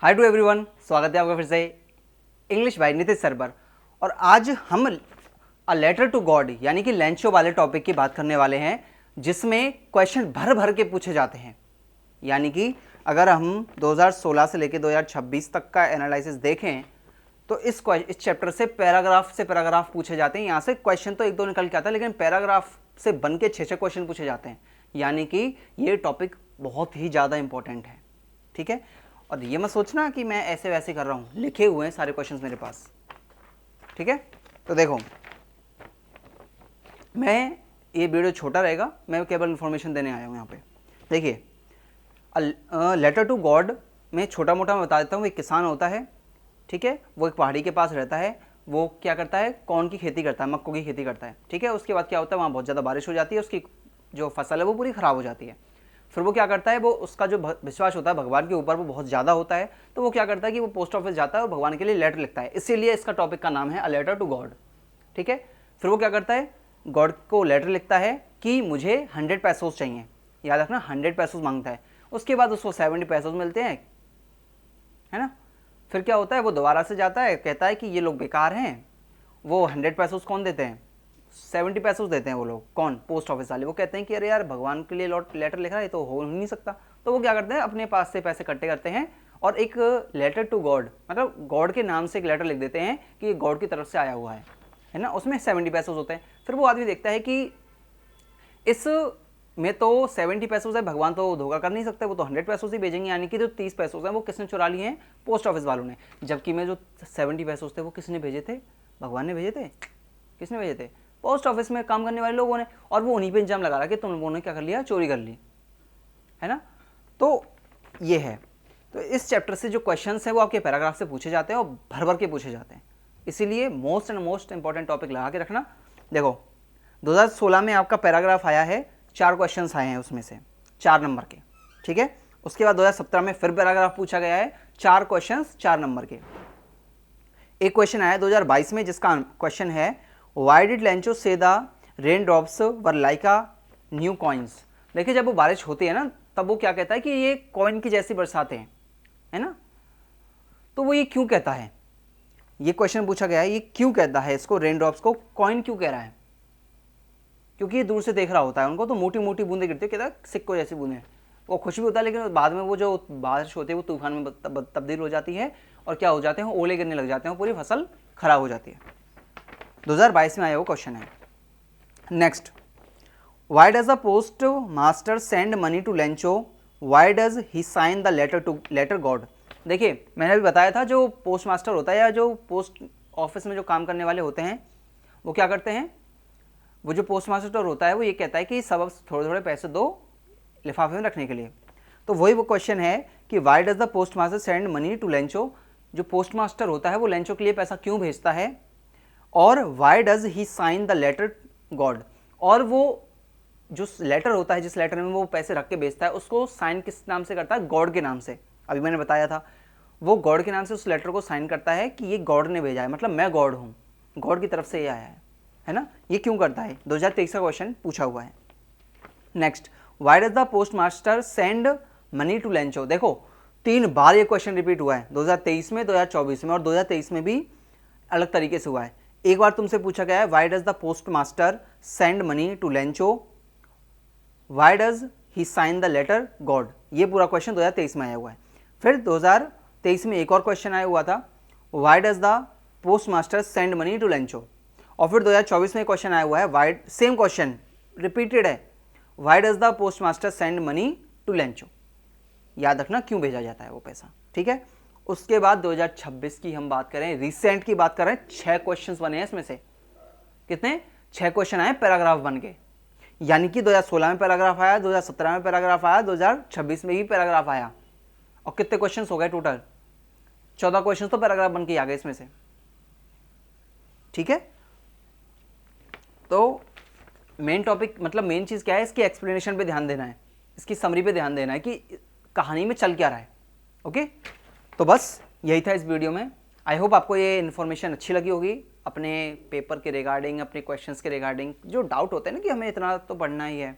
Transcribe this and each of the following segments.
Hi to everyone, स्वागत है आपका फिर से इंग्लिश बाय नितिश सर पर। और आज हम अ लेटर टू गॉड यानी कि लेंचो वाले टॉपिक की बात करने वाले हैं, जिसमें क्वेश्चन भर भर के पूछे जाते हैं। यानी कि अगर हम 2016 से लेकर 2026 तक का एनालिसिस देखें तो इस चैप्टर से पैराग्राफ पूछे जाते हैं। यहाँ से क्वेश्चन तो एक दो निकल के आता है, लेकिन पैराग्राफ से बन के 6-6 क्वेश्चन पूछे जाते हैं। यानी कि ये टॉपिक बहुत ही ज़्यादा इंपॉर्टेंट है, ठीक है। और ये मत सोचना कि मैं ऐसे वैसे कर रहा हूँ, लिखे हुए हैं सारे क्वेश्चंस मेरे पास, ठीक है। तो देखो, मैं ये वीडियो छोटा रहेगा, मैं केवल इन्फॉर्मेशन देने आया हूँ यहाँ पे। देखिए, लेटर टू गॉड में छोटा मोटा मैं बता देता हूँ। एक किसान होता है, ठीक है, वो एक पहाड़ी के पास रहता है। वो क्या करता है, कॉर्न की खेती करता है, मक्कों की खेती करता है, ठीक है। उसके बाद क्या होता है, वहाँ बहुत ज़्यादा बारिश हो जाती है, उसकी जो फसल है वो पूरी ख़राब हो जाती है। फिर वो क्या करता है, वो उसका जो विश्वास होता है भगवान के ऊपर वो बहुत ज़्यादा होता है। तो वो क्या करता है कि वो पोस्ट ऑफिस जाता है और भगवान के लिए लेटर लिखता है। इसीलिए इसका टॉपिक का नाम है अ लेटर टू गॉड, ठीक है। फिर वो क्या करता है, गॉड को लेटर लिखता है कि मुझे 100 पैसोज चाहिए। याद रखना, 100 पैसोज मांगता है। उसके बाद उसको 70 पैसोज मिलते हैं, है ना। फिर क्या होता है, वो दोबारा से जाता है, कहता है कि ये लोग बेकार हैं। वो 100 पैसोज कौन देते हैं, 70 पैसोज देते हैं वो लोग। कौन, पोस्ट ऑफिस वाले। वो कहते हैं कि अरे यार, भगवान के लिए लेटर लिख रहा है, तो हो नहीं सकता। तो वो क्या करते हैं, अपने पास से पैसे इकट्ठे करते हैं और एक लेटर टू गॉड, मतलब गॉड के नाम से एक लेटर लिख देते हैं कि ये गॉड की तरफ से आया हुआ है ना। उसमें 70 पैसोज होते हैं। फिर वो आदमी देखता है कि इस में तो 70 पैसोज है, भगवान तो धोखा कर नहीं सकते, वो तो 100 पैसोज ही भेजेंगे। यानी कि जो 30 पैसोज हैं वो किसने चुरा लिए हैं, पोस्ट ऑफिस वालों ने। जबकि मैं जो 70 पैसोज थे वो किसने भेजे थे, भगवान ने भेजे थे। किसने भेजे थे, पोस्ट ऑफिस में काम करने वाले लोगों ने। और वो उन्हीं पे इल्जाम लगा रहा कि तुम लोगों ने क्या कर लिया, चोरी कर ली, है ना। तो ये है। तो इस चैप्टर से जो क्वेश्चंस हैं वो आपके पैराग्राफ से पूछे जाते हैं और भर भर के पूछे जाते हैं। इसीलिए मोस्ट इंपॉर्टेंट टॉपिक लगा के रखना। देखो, 2016 में आपका पैराग्राफ आया है, 4 क्वेश्चंस आए हैं उसमें से 4 नंबर के, ठीक है। उसके बाद 2017 में फिर पैराग्राफ पूछा गया है, 4 क्वेश्चंस 4 नंबर के। एक क्वेश्चन आया 2022 में, जिसका क्वेश्चन है वाई डिड लेंचो से the rain drops were like a new coins. देखिए, जब वो बारिश होती है ना, तब वो क्या कहता है कि ये कॉइन की जैसी बरसातें हैं, है ना। तो वो ये क्यों कहता है, ये क्वेश्चन पूछा गया है, ये क्यों कहता है इसको, रेन ड्रॉप्स को कॉइन क्यों कह रहा है। क्योंकि ये दूर से देख रहा होता है, उनको तो मोटी मोटी बूंदें गिरती है, कहता है सिक्को जैसी बूंदें। वो खुश भी होता है, लेकिन बाद में वो जो बारिश होती है वो तूफान में तब्दील हो जाती है और क्या हो जाते हैं, ओले गिरने लग जाते हैं, पूरी फसल खराब हो जाती है। 2022 में आया वो क्वेश्चन है। Next, why does the post master send money to Lencho, why does he sign the letter God. देखिए, मैंने अभी बताया था, जो पोस्ट मास्टर होता है या जो पोस्ट ऑफिस में जो काम करने वाले होते हैं वो क्या करते हैं, वो जो पोस्ट मास्टर होता है वो ये कहता है कि सब थोड़े थोड़े पैसे दो लिफाफे में रखने के लिए। तो वही वो क्वेश्चन है कि why does the post master send money to Lencho. जो पोस्ट मास्टर होता है वो लेंचो के लिए पैसा क्यों भेजता है, और why does he sign the letter God. और वो जो लेटर होता है, जिस लेटर में वो पैसे रख के भेजता है, उसको साइन किस नाम से करता है, गॉड के नाम से। अभी मैंने बताया था, वो गॉड के नाम से उस लेटर को साइन करता है कि ये गॉड ने भेजा है, मतलब मैं गॉड हूँ, गॉड की तरफ से ये आया है ना। ये क्यों करता है, 2023 का क्वेश्चन पूछा हुआ है। Next, why does the post master send money to Lencho. देखो, 3 बार ये क्वेश्चन रिपीट हुआ है, 2023 में, 2024 में और 2023 में भी अलग तरीके से हुआ है। एक बार तुमसे पूछा गया है why does the post master send money to Lencho, why does he sign the letter God. ये पूरा क्वेश्चन 2023 में आया हुआ है। फिर 2023 में एक और क्वेश्चन आया हुआ था, why does the post master send money to Lencho. और फिर 2024 में क्वेश्चन आया हुआ है, वाई, सेम क्वेश्चन रिपीटेड है, why does the post master send money to Lencho. याद रखना क्यों भेजा जाता है वो पैसा, ठीक है। उसके बाद 2026 की हम बात करें, रिसेंट की बात करें, 6 क्वेश्चंस बने हैं इसमें से। कितने, 6 क्वेश्चन आए पैराग्राफ बन के। यानी कि 2016 में पैराग्राफ आया, 2017 में पैराग्राफ आया, 2026 में भी पैराग्राफ आया। और कितने क्वेश्चंस हो गए टोटल, 14 क्वेश्चंस तो पैराग्राफ बन के आ गए इसमें से, ठीक है। तो मेन टॉपिक, मतलब मेन चीज़ क्या है, इसकी एक्सप्लेनेशन पे ध्यान देना है, इसकी समरी पे ध्यान देना है कि कहानी में चल क्या रहा है। ओके, तो बस यही था इस वीडियो में। आई होप आपको ये इन्फॉर्मेशन अच्छी लगी होगी, अपने पेपर के रिगार्डिंग, अपने क्वेश्चंस के रिगार्डिंग। जो डाउट होता है ना कि हमें इतना तो पढ़ना ही है,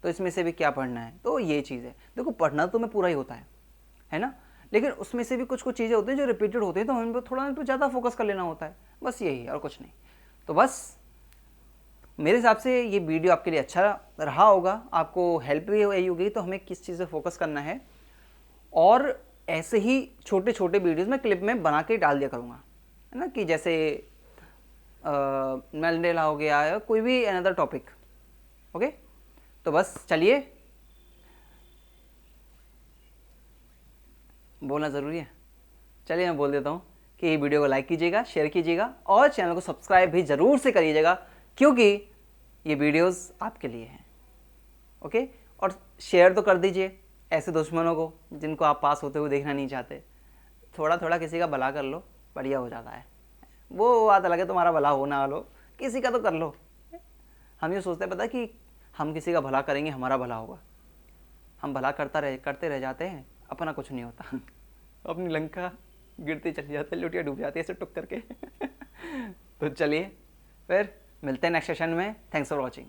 तो इसमें से भी क्या पढ़ना है, तो ये चीज़ है। देखो, पढ़ना तो मैं पूरा ही होता है ना, लेकिन उसमें से भी कुछ कुछ चीज़ें होती हैं जो रिपीटेड होती हैं, तो हमें थोड़ा तो ज़्यादा फोकस कर लेना होता है, बस यही और कुछ नहीं। तो बस मेरे हिसाब से ये वीडियो आपके लिए अच्छा रहा होगा, आपको हेल्प भी हुई होगी। तो हमें किस चीज़ पे फोकस करना है, और ऐसे ही छोटे छोटे वीडियोस में क्लिप में बना के डाल दिया करूँगा, है ना, कि जैसे मैंडेला हो गया या कोई भी अनदर टॉपिक। ओके, तो बस चलिए, बोलना ज़रूरी है, चलिए मैं बोल देता हूँ कि ये वीडियो को लाइक कीजिएगा, शेयर कीजिएगा और चैनल को सब्सक्राइब भी ज़रूर से करिएगा, क्योंकि ये वीडियोस आपके लिए हैं। ओके, और शेयर तो कर दीजिए ऐसे दुश्मनों को जिनको आप पास होते हुए देखना नहीं चाहते। थोड़ा थोड़ा किसी का भला कर लो, बढ़िया हो जाता है। वो बात अलग है, तुम्हारा भला हो ना हो, किसी का तो कर लो। हम ये सोचते हैं पता कि हम किसी का भला करेंगे हमारा भला होगा, हम भला करते रह जाते हैं, अपना कुछ नहीं होता। अपनी लंका गिरती चली जाती है, लुटिया डूब जाती है ऐसे टुक करके। तो चलिए फिर मिलते हैं नेक्स्ट सेशन में। Thanks for watching.